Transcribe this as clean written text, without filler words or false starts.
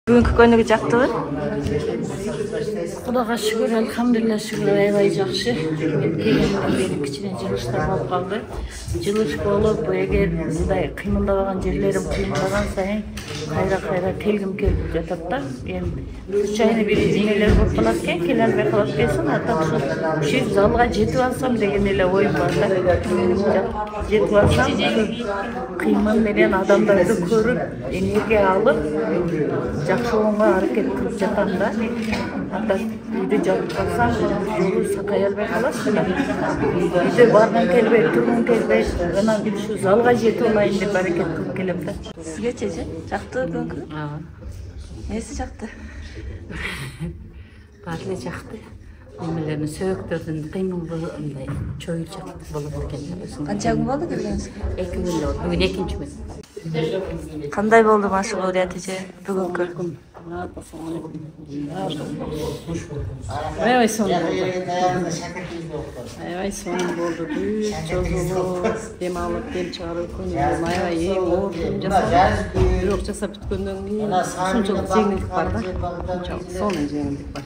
Бүгүнкү көйнөгү жактыбы? Кудайга шүгүр, алхамдулилла, шүгүр аябай жакшы. Мен келгенден бери кичине жылыштар болуп калды. Жылыш болуп, эгер мындай кыймылдабаган жерлерим кыймылдаган сайын кайра келгим келип жатат да. Эми случайно бир эмелер болуп калат экен, келе албай калат экенсиң, а так ушу залга жетип алсам деген эле оюм бар да. Жетип алсам, кыймыл менен адамдарды көрүп, энергия алып, жакшы болгонго аракет кылып жатам да. Анда үйдө жатып калсам, жолу сакай албай каласың. Үйдө баргың келбейт, тургуң келбейт, анан ушу залга жетип алайын деп аракет кылып келем да. Сизгечи жактыбы бүгүнкү? Эмнеси жакты? Баары эле жакты. Эмелердин сөөктөрдүн кыймылы мындай чоюлчак болот экен. Канча күн болду келгениңизге? 2 күн болду. Бүгүн 2-нчи күн. Кандай болду машыгуулат эже бүгүнкү? Аябай сонун болду. Аябай сонун болду. Бүт жолдо дем алып, дем чыгарып күнүм аябай эң оор жасап, бирок жасап бүткөндөн кийин ушунчалык жеңилдик бар да. Ушунчалык сонун жеңилдик бар.